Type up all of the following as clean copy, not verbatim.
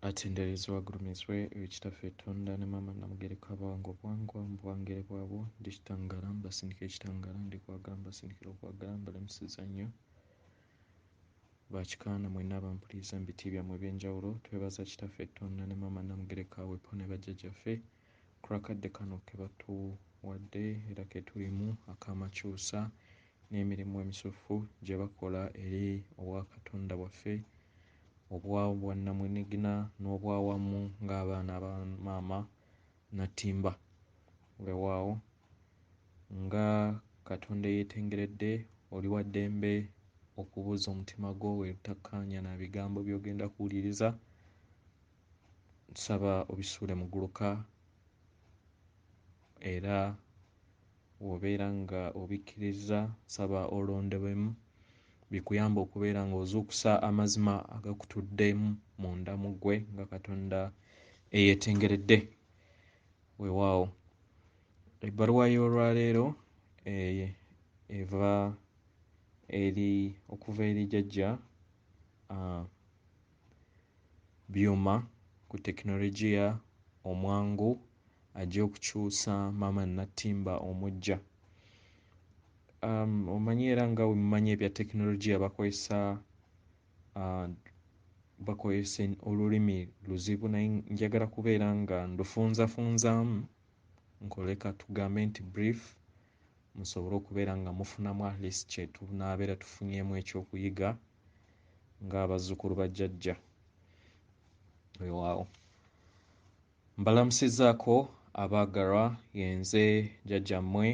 Atenderezwa agulumizibwe ekitaffe Tonda ne Maama Namugereka abange obwangwa mu bwangere bwabwo ndi kitangala mbasindika ekitangala ndi kwagala mbasindikira okwagala mbalamusiza nnyo bakikaana mwenna abampuliriza mu biti byammwe eby'enjawulo twebaza kitaffe Tonda ne Maama Namugereka wepo ne bajjajjaffe kulakadde kano ke batuwadde era ke tulimu ak'amakyusa n'emirimu emisufu gye bakola eri obwa Katonda bwaffe obwa bwannamwenigina n'obwawamu ng'abaana ba Maama Nattimba weewaawo nga Katonda yeetengeredde oli wa ddembe okubuuza omutima gwo weetakkaanya na bigambo by'ogenda kuwuliriza nsaba obisuule mu gguluka era bw'obeera nga obikkiriza nsaba olondebwemu bikuyamba okubeera ng'ozuukusa amazima agakutuddemu munda mu ggwe nga Katonda eyeetengeredde weewaawo. Ebbaluwa y'olwaleero eva okuva eri Jjajja Byuma ku Tekinologiya Omwangu ajja okukyusa Maama Nattimba omujja. Omanyi era nga bwe mumanyi ebya tekinologiya bakozesa olulimi luzibu naye njagala kubeera nga ndufunzafunzaamu nkole katugambe nti brief musobole okubeera nga mufunamu at least kye tunaabeera tufunyeemu ekyokuyiga ng'abazzukulu ba Jjajja weewaawo. Mbalamusizzaako abaagalwa yenze Jjajjammwe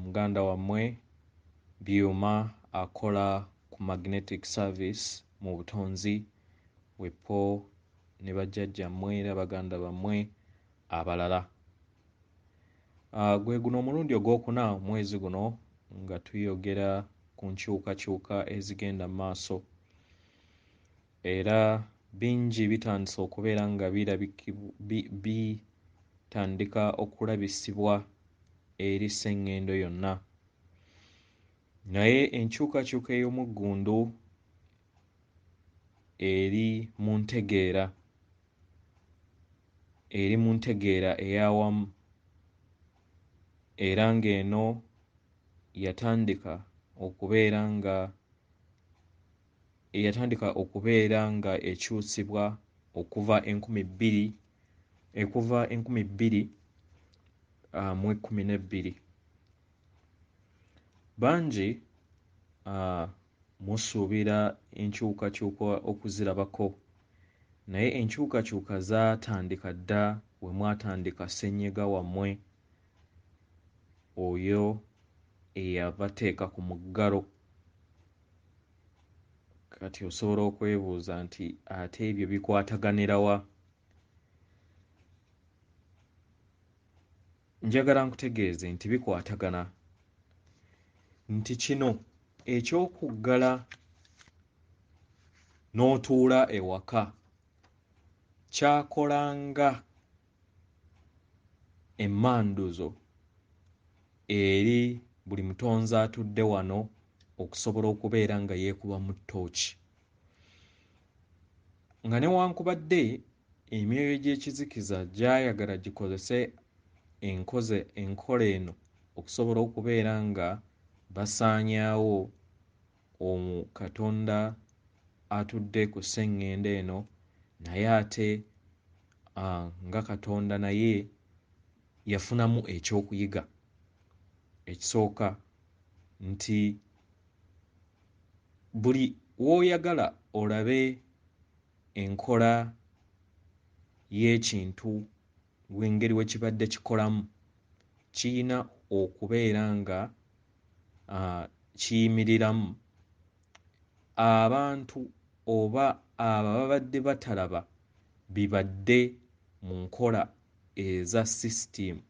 muganda wammwe Byuma akola ku magnetic service mu butonzi wepo ne bajjajjammwe era baganda bammwe abalala. Gwe guno omulundi ogwokuna omwezi guno nga tuyogera ku nkyukakyuka ezigenda mu maaso era bingi bitandise okubeera nga bitandika okulabisibwa eri sseŋŋendo yonna naye enkyukakyuka ey'omuggundu eri mu ntegeera ey'awamu era ng'eno yatandika okubeera nga ekyusibwa okuva 2012. Bangi musuubira enkyukakyuka okuzirabako naye enkyukakyuka zaatandika dda bwe mwatandika ssenyiga wammwe oyo eyabateeka ku muggalo. Kati osobola okwebuuza nti ate ebyo bikwataganira wa? Njagala nkutegeeze nti bikwatagana nti kino eky'okuggala n'otuula ewaka kyakolanga emmanduzo eri buli mutonzi atudde wano okusobola okubeera nga yeekuba mu ttooki nga newankubadde emyoyo gy'ekizikiza gyayagala gikozese enkola eno okusobola okubeera nga basaanyaawo Katonda atudde ku sseŋŋendo eno naye ate nga Katonda naye yafunamu ekyokuyiga. Ekisooka nti buli w'oyagala olabe enkola y'ekintu ngeri we kibadde kikolamu kiyina okubeera nga kiyimiriramu abantu oba abo ababadde batalaba bibadde mu nkola eza sisitimu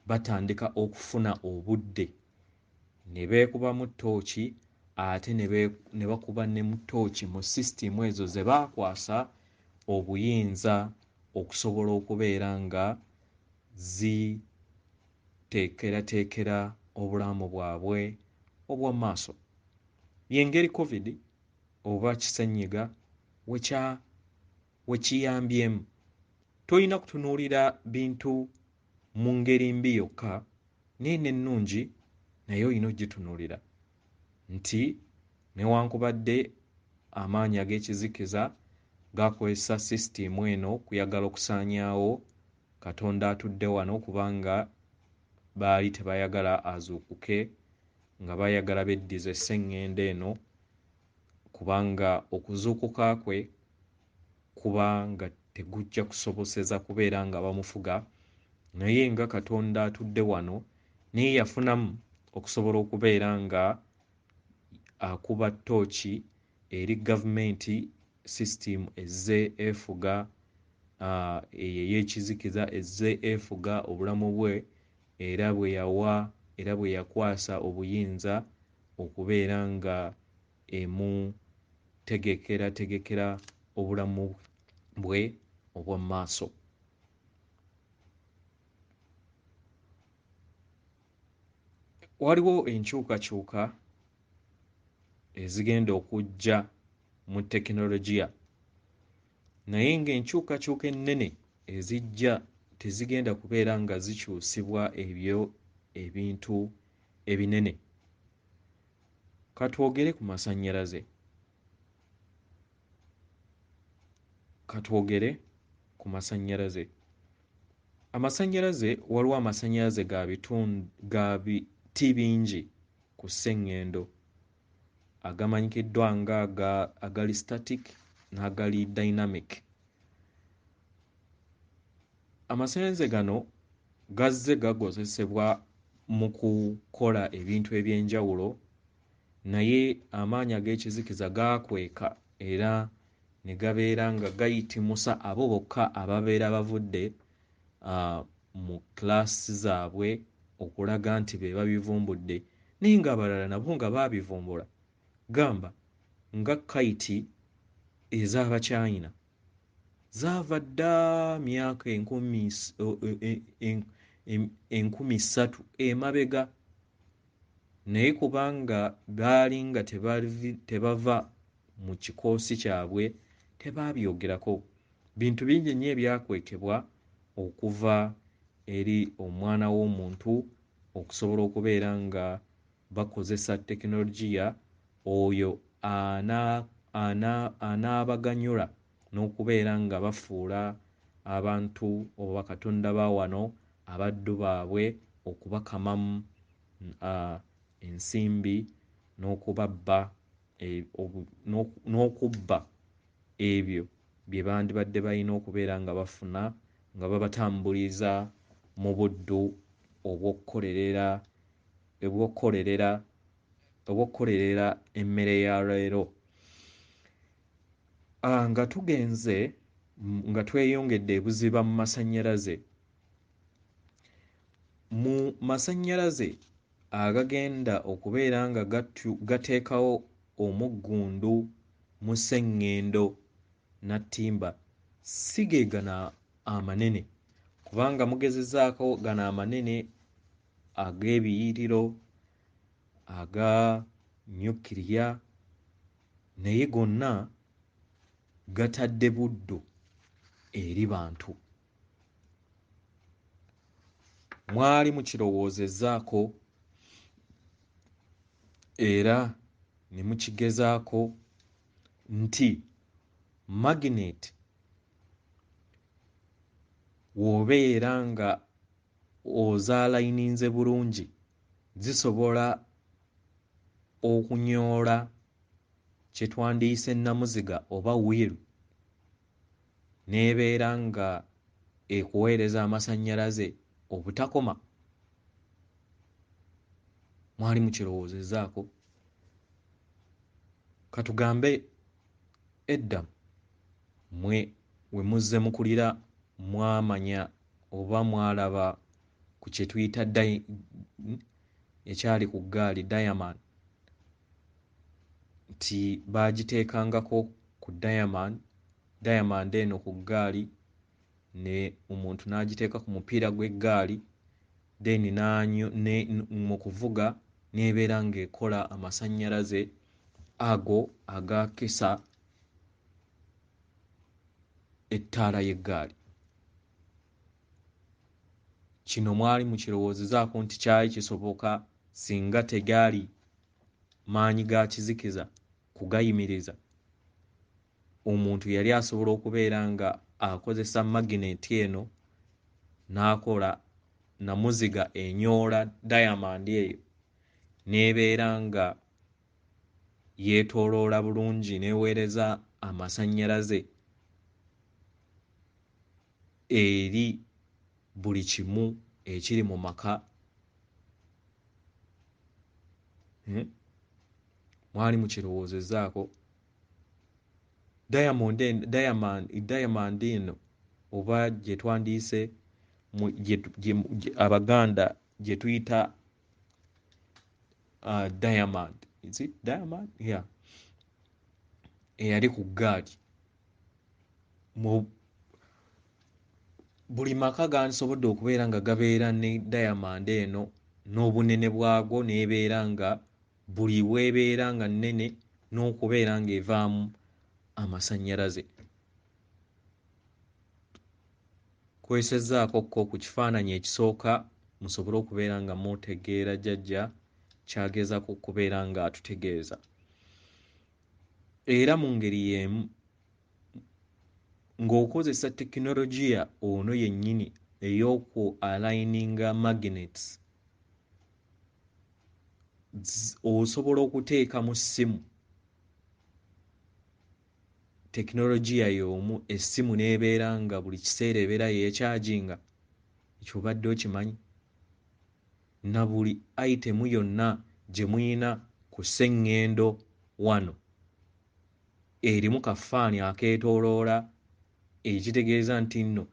batandika okufuna obudde ne beekuba mu ttooki ate ne bakuba ne mu ttooki mu sisitimu ezo ze baakwasa obuyinza okusobola okubeera nga ziteekerateekera obulamu bwabwe obwa maaso. Y'engeri COVID oba kisenyiga wekiyambyemu. Tolina kutunuulira bintu mu ngeri mbi yokka, n'eno ennungi naye olina ogitunuulira nti newankubadde amaanyi ag'ekizikiza gakozesa sisitimu eno kuyagala okusaanyaawo Katonda atudde wano kubanga baali tebayagala azuukuke, nga bayagala beddize sseŋŋendo eno kubanga okuzuukuka kwe kuba nga tegujja kusoboseza kubeera nga bamufuga, naye nga Katonda atudde wano naye yafunamu okusobola okubeera nga akuba ttooki eri gavumenti sisitimu ezze efuga eyo ey'ekizikiza, ezze efuga obulamu bwe era bwe yakwasa obuyinza okubeera nga emutegekera obulamu bwe obw'omu maaso. Waliwo enkyukakyuka ezigenda okujja mu tekinologiya, naye ng'enkyukakyuka ennene ezijja tezigenda kubeera nga zikyusibwa ebyo ebintu ebinene. Katwogere ku masannyalaze. Amasannyalaze, waliwo amasannyalaze ga biti bingi ku sseŋŋendo agamanyikiddwa nga agali static n'agali dynamic. Amasannyalaze gano gazze gakozesebwa mu kukola ebintu eby'enjawulo, naye amaanyi ag'ekizikiza gaakweka era ne gabeera nga gayitimusa abo bokka ababeera bavudde mu kiraasi zaabwe okulaga nti be babivumbudde, naye ng'abalala nabo nga baabivumbula. Gamba nga kayiti ez'Abachina zaava dda myaka 3,000 emabega, naye kubanga baali nga tebava mu kikoosi kyabwe tebaabyogerako. Bintu bingi nnyo ebyakwekebwa okuva eri omwana w'omuntu okusobola okubeera nga bakozesa tekinologiya oyo anaabaganyula n'okubeera nga bafuula abantu oba bakatonda ba wano abaddu baabwe okubakamamu ensimbi n'okubabba n'okubba ebyo bye bandibadde balina okubeera nga bafuna nga babatambuliza mu buddu obw'okkolerera emmere ya leero. Nga tugenze nga tweyongedde ebuziba mu masannyalaze agagenda okubeera nga gateekawo omuggundu mu sseŋŋendo Nattimba, si ge gano amanene, kubanga mugezezzaako gano amanene ag'ebiyiriro aga nyukiriya, naye gonna gatadde buddu eri bantu. Mwali mukirowoozezzaako era ne mukigezaako nti magnet w'obeera nga ozaalayininze bulungi zisobola okunyoola kye twandiyise nnamuziga oba wiiru, n'ebeera nga ekuweereza amasannyalaze obutakoma. Mwali mukirowoozezzaako? Katugambe edda mmwe we muzze mukulira mwamanya oba mwalaba ku kye tuyita ekyali ku ggaali Diamond, nti baagiteekangako ku Diamond eno ku ggaali, ne omuntu n'agiteeka ku mupiira gw'eggaali, then mu kuvuga n'ebeera ng'ekola amasannyalaze ago agaakisa ettaala y'eggaali. Kino mwali mukirowoozezaako nti kyali kisoboka singa tegaali maanyi ga kizikiza kugayimiriza? Omuntu yali asobola okubeera nga akozesa magineti eno n'akola namuziga enyoola diamond eyo n'ebeera nga yeetooloola bulungi n'eweereza amasannyalaze eri buli kimu ekiri mu maka. Mwali mukirowoozezaako? Diamond eno oba gye twandiise Abaganda gye tuyita diamond. Is it diamond? Yeah. Eyali ku ggaali. Buli maka gansobodde okubeera nga gabeera ne diamond eno n'obunene bwago n'ebeera nga buli weebeera nga nnene n'okubeera ng'evaamu amasannyalaze. Kwesezzaako ko ku kifaananyi ekisooka musobole okubeera nga mutegeera Jjajja ky'agezaako okubeera nga atutegeeza. Era mu ngeri y'emu ng'okozesa tekinologiya ono yennyini ey'oku aligninga magnets, osobola okuteeka mu ssimu tekinologiya y'omu, essimu n'ebeera nga buli kiseera ebeera yeekyaginga. Ekyo obadde okimanyi? Na buli itemu yonna gye muyina ku sseŋŋendo wano erimu kafaani akeetooloola ekitegeeza nti nno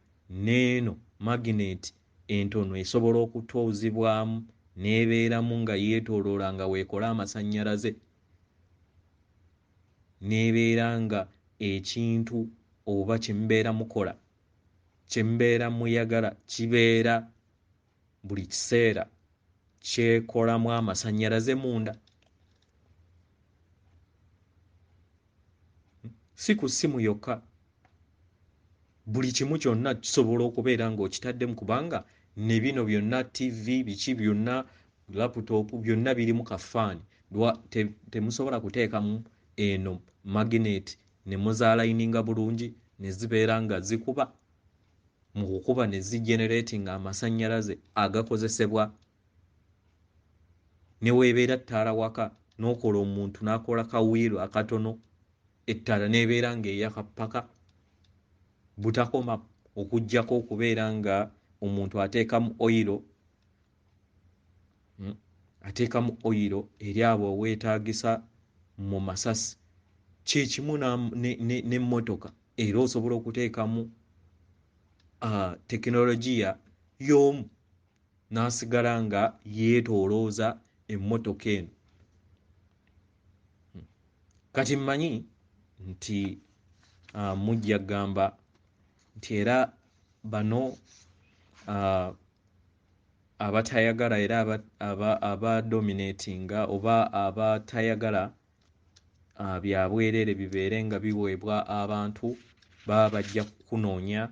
n'eno magineti entono esobola okutuuzibwamu n'ebeeramu nga yeetooloola nga weekola amasannyalaze, n'ebeera nga ekintu oba kye mubeera mukola, kye mubeera muyagala kibeera buli kiseera kyekolamu amasannyalaze munda. Si ku ssimu yokka, buli kimu kyonna kisobola okubeera ng'okitaddemu, kubanga ne bino byonna TV biki byonna laputopu byonna birimu kafaani. Temusobola kuteekamu eno magineti ne muzaalayininga bulungi ne zibeera nga zikuba mu kukuba ne zigeneratinga amasannyalaze agakozesebwa. Ne weebeera ttaala waka n'okola omuntu n'akola kawiiro akatono, ettaala n'ebeera ng'eyaka ppaka butakoma, okuggyako okubeera nga omuntu ateekamu oyiro eri abo oweetaagisa mu masasi. Kyekimu n'emmotoka era osobola okuteekamu tekinologiya y'omu n'asigala nga yeetoolooza emmotoka eno. Kati mmanyi nti mujja gamba nti era bano abatayagala era abadominatinga oba abatayagala bya bwereere bibeere nga biweebwa abantu baba bajja kukunoonya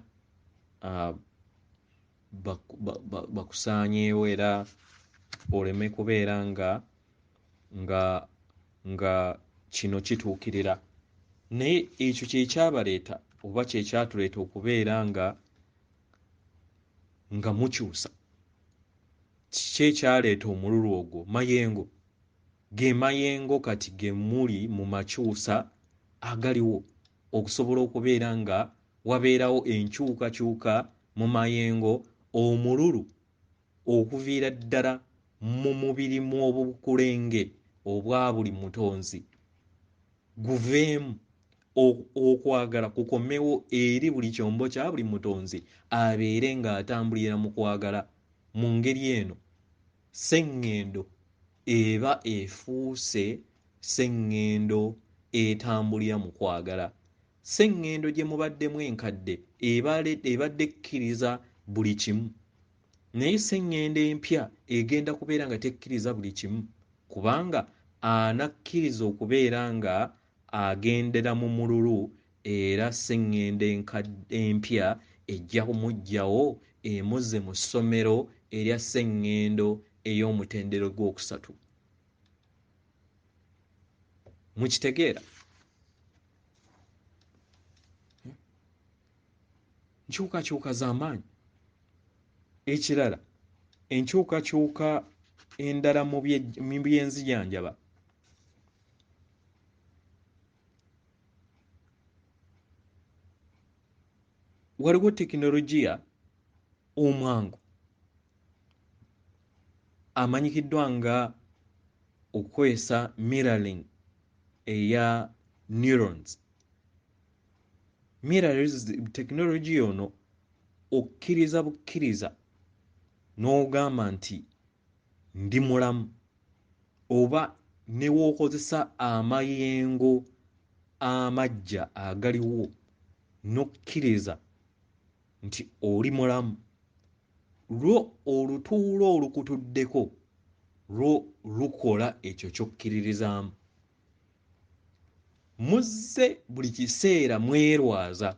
bakusaanyeewo era oleme kubeera nga kino kituukirira. Naye ekyo kye kyabaleeta oba kye kyatuleeta okubeera nga mukyusa. Kiki ekyaleeta omululu ogwo? Mayengo. Ge mayengo kati ge muli mu makyusa agaliwo okusobola okubeera nga wabeerawo enkyukakyuka mu mayengo, omululu okuviira ddala mu mubiri mu obukulenge obwa buli mutonzi guveemu, okwagala kukomewo eri buli kyombo kya buli mutonzi abeere ng'atambulira mu kwagala. Mu ngeri eno sseŋŋendo eba efuuse sseŋŋendo etambulira mu kwagala. Sseŋŋendo gye mubaddemu enkadde ebadde ekkiriza buli kimu, naye sseŋŋendo empya egenda kubeera nga tekkiriza buli kimu, kubanga anakkiriza okubeera nga agendera mu mululu era sseŋŋendo empya ejja kumugyawo emuzze mu ssomero erya sseŋŋendo ey'omutendero gw'okusatu. Mukitegeera? Nkyukakyuka z'amaanyi. Ekirala, enkyukakyuka endala mu byenzijanjaba waliwo tekinologiya omwangu amanyikiddwa nga okukozesa mirroring eya neurons. Tekinologiya ono okkiriza bukkiriza n'ogamba nti ndi mulamu, oba ne w'okozesa amayengo amaggya agaliwo n'okkiriza nti oli mulamu, lwo olutuulo olukutuddeko lwo lukola ekyo ky'okkiririzaamu. Muzze buli kiseera mwerwaza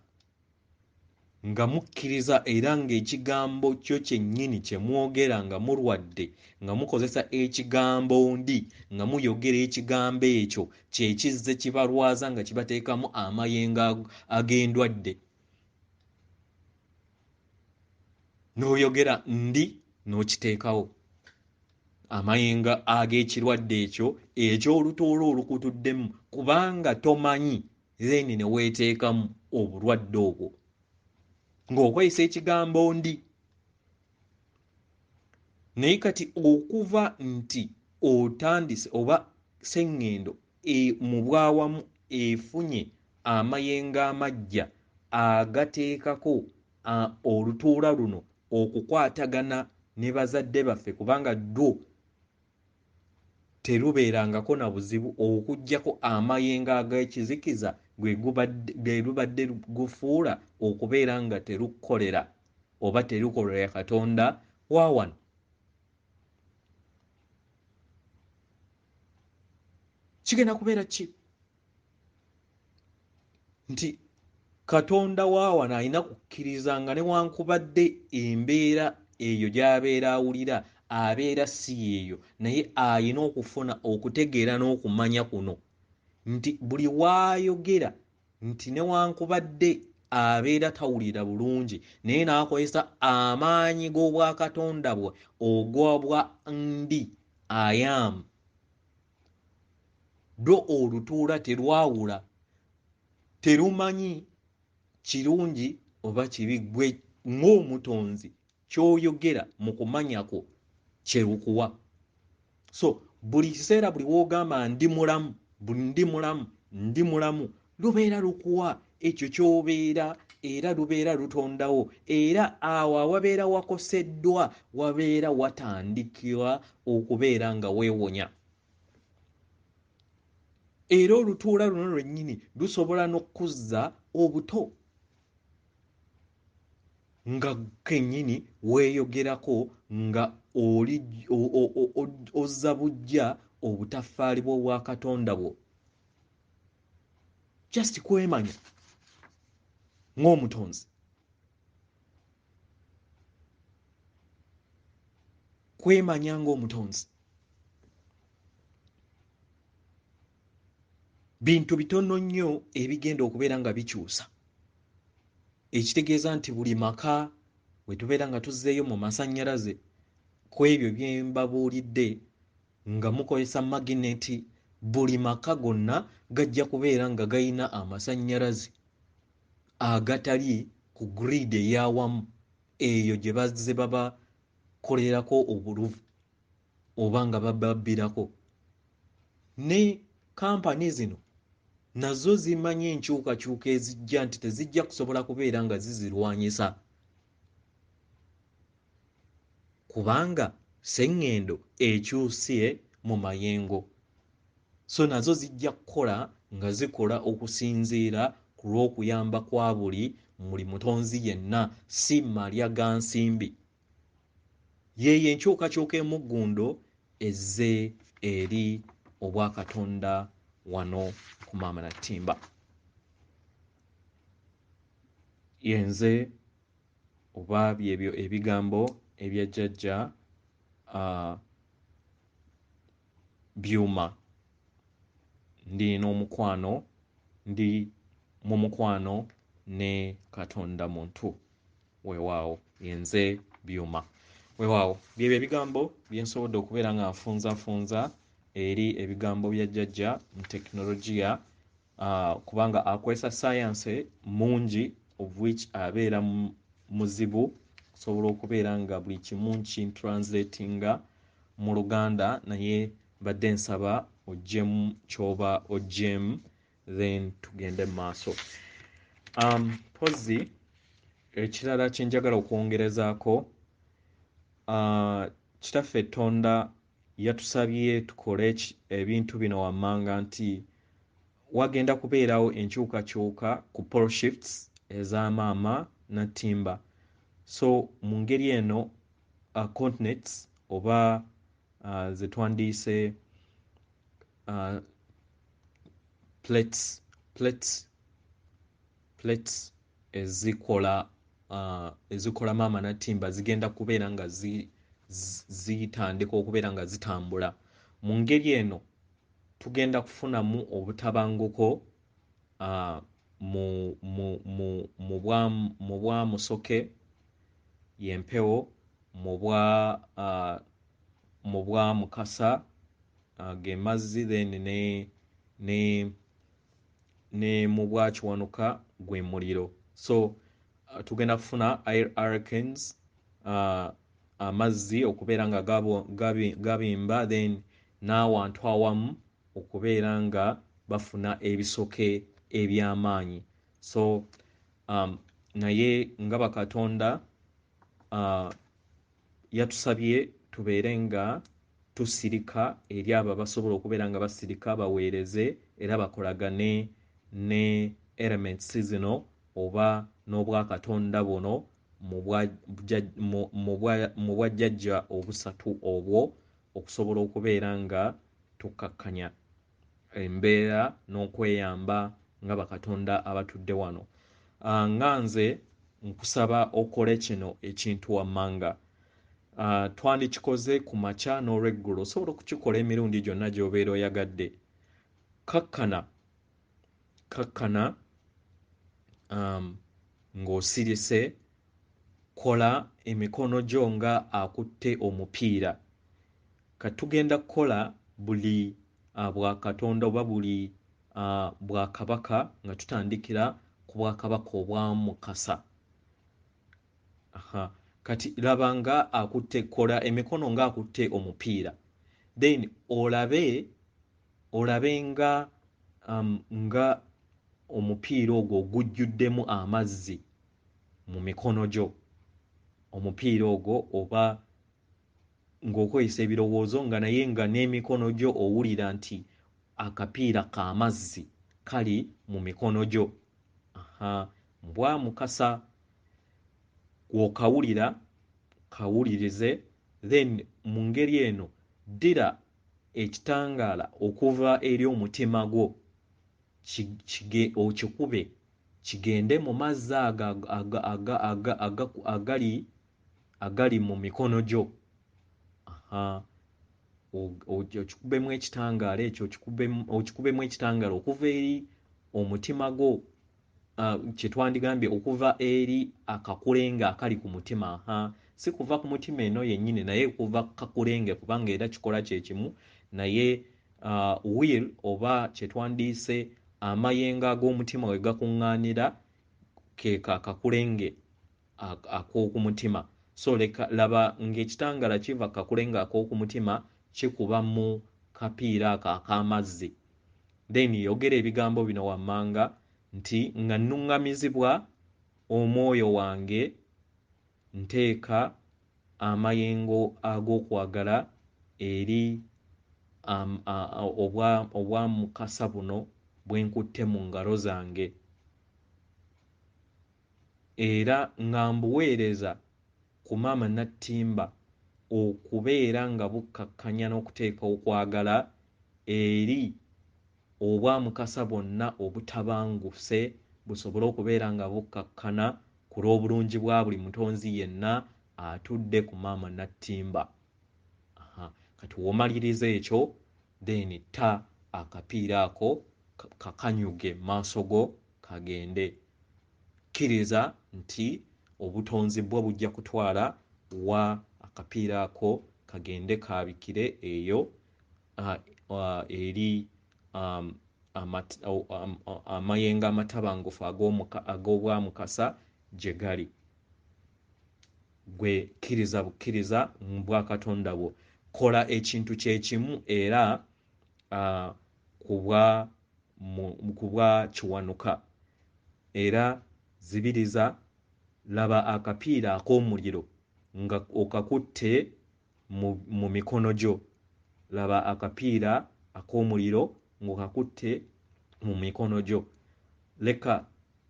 nga mukkiriza era ng'ekigambo kyo kyennyini kye mwogera nga mulwadde nga mukozesa ekigambo ndi nga muyogera ekigambo ekyo kye kizze kibalwaza nga kibateekamu amayengo ag'endwadde. N'oyogera ndi n'okiteekawo amayengo ag'ekirwadde ekyo eky'olutuulo olukutuddemu kubanga tomanyi then ne weeteekamu obulwadde obwo ng'okozesa ekigambo ndi. Naye kati okuva nti otandise oba sseŋŋendo mu bwawamu efunye amayengo amaggya agateekako olutuula luno okukwatagana ne bazadde baffe kubanga ddwo terubeerangako na buzibu okuggyako amayengo ag'ekizikiza gwe lubadde gufuula okubeera nga terukolera oba terukolera Katonda wa wano. Kigenda kubeera ki? Nti Katonda wa wano alina kukkiriza nga newankubadde embeera eyo gy'abeera awulira abeera si yeeyo, naye ayina okufuna okutegeera n'okumanya kuno nti buli waayogera nti newankubadde abeera tawulira bulungi naye n'akozesa amaanyi g'obwakatonda bwe ogw'obwa ndi ayamu, lwo olutuula terwawula, terumanyi kirungi oba kibi. Gwe ng'omutonzi ky'oyogera mu kumanyako kye lukuwa. So buli kiseera buli w'ogamba ndi mulamu, ndi mulamu, lubeera lukuwa ekyo ky'obeera era lubeera lutondawo, era awo awabeera wakoseddwa wabeera watandikira okubeera nga weewonya. Era olutuula luno lwennyini lusobola n'okuzza obuto nga kennyini weeyogerako nga oli ozza bujja obutaffaali bw'obwakatonda bwo. Just kwemanya ng'omutonzi, kwemanya ng'omutonzi. Bintu bitono nnyo ebigenda okubeera nga bikyusa, ekitegeeza nti buli maka bwe tubeera nga tuzzeeyo mu masannyalaze ku ebyo bye mbabuulidde nga mukozesa magineti, buli maka gonna gajja kubeera nga gayina amasannyalaze agatali ku grid ey'awamu eyo gye bazze babakolerako obuluvu oba nga babbirako. Ne kampani zino nazo zimanye enkyukakyuka ezijja nti tezijja kusobola kubeera nga zizirwanyisa kubanga sseŋŋendo ekyusye mu mayengo. So nazo zijja kukola nga zikola okusinziira ku lw'okuyamba kwa buli mutonzi yenna, si malya ga nsimbi. Yeeyo enkyukakyuka emuggundo ezze eri obwakatonda wano ku Maama Nattimba. yenze oba byebyo ebigambo ebya Jjajja Byuma. Ndi n'omukwano, ndi mu mukwano ne Katonda muntu. Weewaawo, yenze Byuma. Weewaawo, byebyo ebigambo bye nsobodde okubeera nga nfunzafunza eri ebigambo bya Jjajja mu tekinologiya, kubanga akozesa science mungi of which abeera muzibu okusobola okubeera nga buli kimu nkintranslatinga mu Luganda, naye badde nsaba oggyemu ky'oba oggyemu then tugende mu maaso. Mpozzi ekirala kye njagala okwongerezaako, kitaffe Tonda yatusabye tukole ebintu bino wammanga nti wagenda kubeerawo enkyukakyuka ku pole shifts eza Maama Nattimba. So mu ngeri eno continents oba ze twandiise plates ezikola Maama Nattimba zigenda kubeera nga zitandika okubeera nga zitambula. Mu ngeri eno tugenda kufunamu obutabanguko mu bwa musoke y'empewo, mu bwa mukasa ge mazzi, then ne mu bwa kiwanuka gwe muliro. So tugenda kufuna hurricanes, amazzi okubeera nga gabimba, then n'awantu awamu okubeera nga bafuna ebisoke eby'amaanyi. So naye nga bakatonda yatusabye tubeere nga tusirika eri abo abasobola okubeera nga basirika baweereze era bakolagane ne elements zino oba n'obwakatonda buno mu bwa Jjajja obusatu obwo, okusobola okubeera nga tukakkanya embeera n'okweyamba nga bakatonda abatudde wano. Nga nze nkusaba okole kino ekintu wammanga. Twandikikoze ku makya n'olweggulo, osobola okukikola emirundi gyonna gy'obeera oyagadde. Kakkana ng'osirise, kola emikono gyo nga akutte omupiira. Katugenda kukola buli bwakatonda oba buli bwakabaka nga tutandikira ku bwakabaka obwa mukasa. Kati laba nga akutte, kola emikono nga akutte omupiira, then olabe nga omupiira ogwo gujjuddemu amazzi mu mikono gyo. Omupiira ogwo oba ng'okozesa ebirowoozo nga naye nga n'emikono gyo owulira nti akapiira k'amazzi kali mu mikono gyo. Bwa mukasa gw'okawulira kawulirize, then mu ngeri eno ddira ekitangaala okuva eri omutima gwo okikube kigende mu mazzi agali mu mikono gyo. Okikubemu ekitangaala ekyo, okikubemu ekitangaala okuva eri omutima gwo, kye twandigambye okuva eri akakulenge akali ku mutima. Si kuva ku mutima eno yennyini, naye kuva ku kakulenge, kubanga era kikola kye kimu, naye will oba kye twandiise amayengo ag'omutima we gakuŋŋaanira keeka akakulenge ak'oku mutima. So laba ng'ekitangaala kiva kakulenge ak'oku mutima kikuba mu kapiira ako ak'amazzi. Then yogera ebigambo bino wammanga nti nga nnuŋŋamizibwa omwoyo wange, nteeka amayengo ag'okwagala eri obwa mukasa buno bwe nkutte mu ngalo zange, era nga mbuweereza ku Maama Nattimba okubeera nga bukkakkanya n'okuteeka okwagala eri obwa mukasa bwonna obutabanguse busobole okubeera nga bukkakkana ku lw'obulungi bwa buli mutonzi yenna atudde ku maama Nattimba. Kati womaliriza ekyo then ta akapiira ako kakanyuge maaso go kagende. Kkiriza nti obutonzi bwo bujja kutwala wa akapiira ako kagende kabikire eyo eri amayengo amatabangufu ag'obwamukasa gye gali. Gwe kkiriza bukkiriza mu bwakatonda bwo, kola ekintu kyekimu era kubwa kiwanuka, era zibiriza laba akapiira ak'omuliro nga okakutte mu mikono gyo. Laba akapiira ak'omuliro ng'okakutte mu mikono gyo. Leka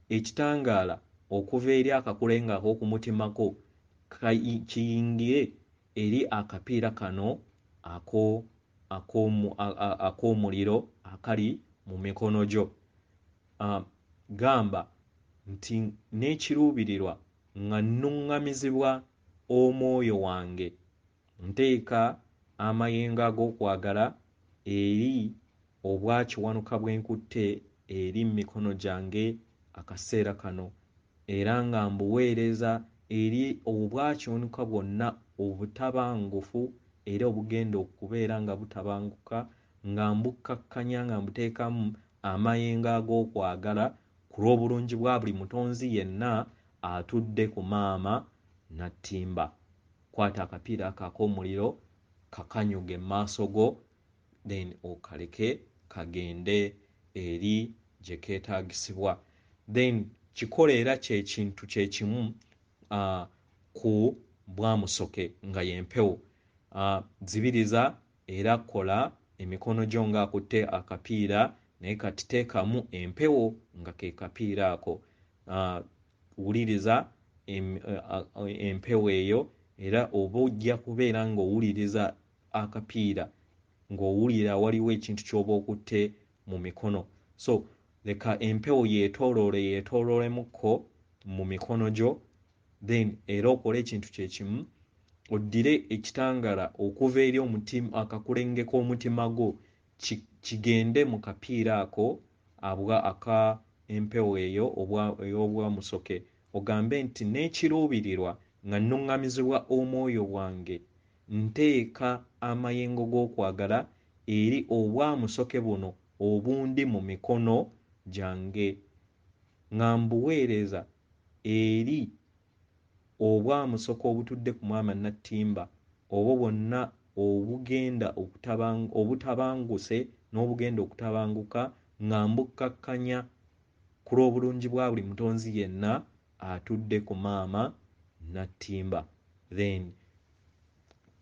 ekitangaala okuva eri akakulenga ak'okumutimako kiyingire eri akapiira kano ak'omuliro akali mu mikono gyo. Gamba nti n'ekiruubirirwa nga nnuŋŋamizibwa omwoyo wange, nteeka amayengo ag'okwagala eri obwakiwanuka bwenkutte eri mikono gyange akaseera kano, era nga mbuweereza eri obwakiwanuka bwonna obutabangufu era obugenda okubeera nga butabanguka, nga mbukkakkanya nga mbuteekamu amayengo ag'okwagala ku lw'obulungi bwa buli mutonzi yenna atudde ku maama Nattimba. Kwata akapiira ako ak'omuliro kakanyuge maaso go, then okaleke kagende eri gye keetaagisibwa. Then kikole era kyekintu kyekimu ku bwamusoke nga y'empewo. Zibiriza era kola emikono gyo ng'akutte akapiira naye kati teekamu empewo nga ke kapiira ako. Wuliriza empewo eyo, era oba ojja kubeera ng'owuliriza akapiira ng'owulira waliwo ekintu ky'oba okutte mu mikono. So leka empewo yeetooloolemukko mu mikono gyo, then era okole ekintu kyekimu, oddire ekitangaala okuva eri akakulenge k'omutima gwo kigende mu kapiira ako aka empewo eyo ey'obwamusoke, ogambe nti n'ekiruubirirwa nga nnuŋŋamizibwa omwoyo wange, nteeka amayengo g'okwagala eri obwamusoke buno obundi mu mikono gyange, nga mbuweereza eri obwamusoke obutudde ku maama Nattimba, obwo bwonna obutabanguse n'obugenda okutabanguka, nga mbukkakkanya ku lw'obulungi bwa buli mutonzi yenna atudde ku maama Nattimba. Then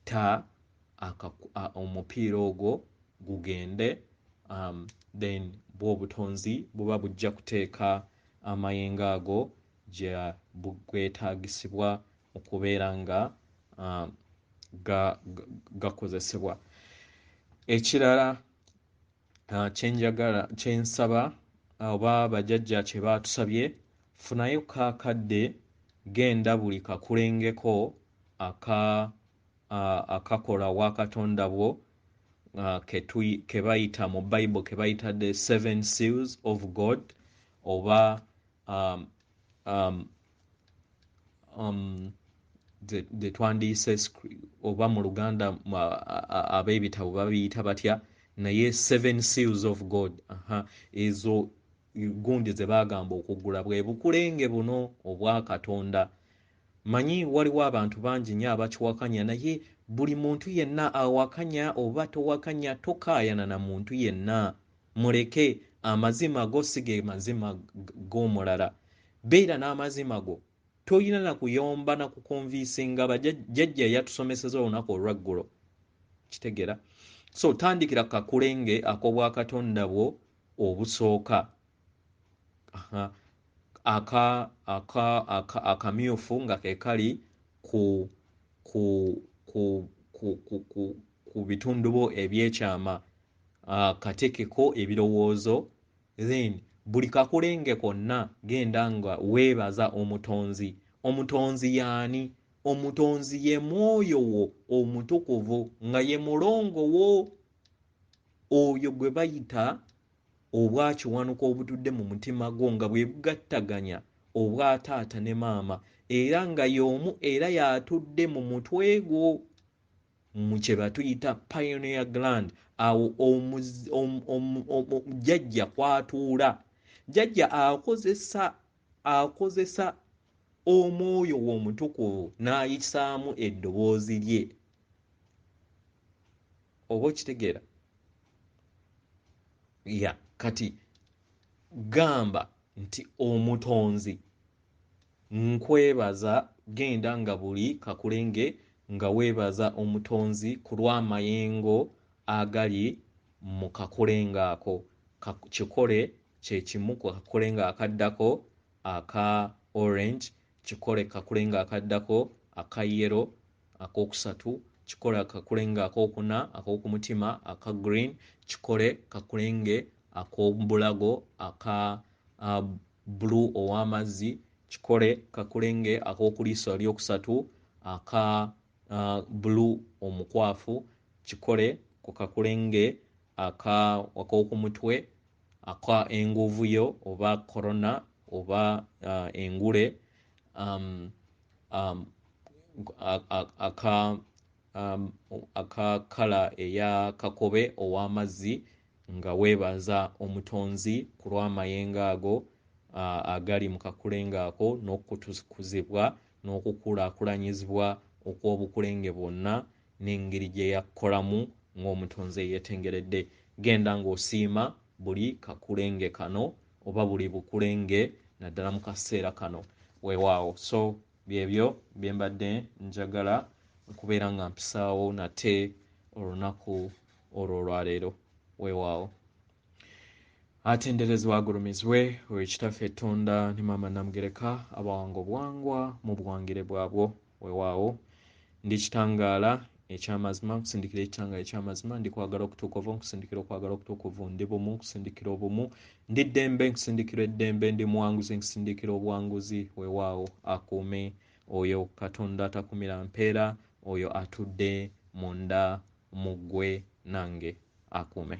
ta omupiira ogwo gugende, then bw'obutonzi buba bujja kuteeka amayengo ago gye bwetaagisibwa okubeera nga gakozesebwa. Ekirala kyensaba oba bajjajja kye baatusabye, funayo kaakadde, genda buli kakulengeko akakola wa katonda bwo ke bayita mu Bible ke bayita the 7 seals of God, oba the twandiyise oba mu Luganda ab'ebitabo babiyita batya, naye 7 seals of God. Ezo gundi ze baagamba okugula bwe bukulenge buno obwa Katonda. Manyi waliwo abantu bangi nnyo abakiwakanya, naye buli muntu yenna awakanya oba towakanya, tokaayana na muntu yenna. Muleke amazima go si ge mazima g'omulala. Beera n'amazima go. Toyina na kuyomba na kukonviisinga Jjajja yatusomeseza olunaku olwaggulo. Kitegera? So tandikira kakulenge ak'obwakatonda bwo obusooka. Akamyufu nga ke kali ku bitundu byo ebyekyama, kateekeko ebirowoozo, then buli kakulenge konna genda nga weebaza omutonzi. Omutonzi yaani? Omutonzi ye mwoyo wo omutukuvu nga ye mulongo wo, oyo gwe bayita obwakiwanuka obutudde mu mutima gwo nga bwe bugattaganya obwa taata ne maama, era nga y'omu era yatudde mu mutwe gwo mu kye batuyita pineal gland. Awo jjajja kwatuula. Jjajja akozesa omwoyo wo omutukuvu n'ayisaamu eddoboozi lye. Oba okitegeera? Ya kati gamba nti omutonzi nkwebaza, genda nga buli kakulenge nga weebaza omutonzi ku lw'amayengo agali mu kakulenge ako. Kikole kye kimu ku kakulenge akaddako aka orange, kikole kakulenge akaddako aka yellow akookusatu, kikole kakulenge akookuna ak'okumutima aka green, kikole kakulenge ak'obulago aka blue ow'amazzi, kikole kakulenge ak'okuliiso eryokusatu aka blue omukwafu, kikole ku kakulenge ak'okumutwe aka enguvuyo oba corona oba engule, aka kala eya kakobe ow'amazzi, nga weebaza omutonzi ku lw'amayengo ago agali mu kakulenge ako n'okutukuzibwa n'okukulaakulanyizibwa okw'obukulenge bwonna n'engeri gye yakolamu ng'omutonzi eyeetengeredde. Genda ng'osiima buli kakulenge kano oba buli bukulenge naddala mu kaseera kano. Weewaawo. So byebyo bye mbadde njagala okubeera nga mpisaawo nate olunaku olwo olwaleero. Weewaawo. Atenderezebwa agulumizibwe oyo kitaffe Tonda ne Maama Namugereka abawanga obwangwa mu bwangire bwabwo. Weewaawo. Ndi kitangaala eky'amazima, nkusindikira ekitangaala eky'amazima, ndi kwagala okutuukuvu, nkusindikira okwagala okutuukuvu, ndi bumu, nkusindikira obumu, ndi ddembe, nkusindikira eddembe, ndi muwanguzi, nkusindikira obuwanguzi. Weewaawo. Akuume oyo Katonda atakumira mpeera, oyo atudde munda mu ggwe nange akuume.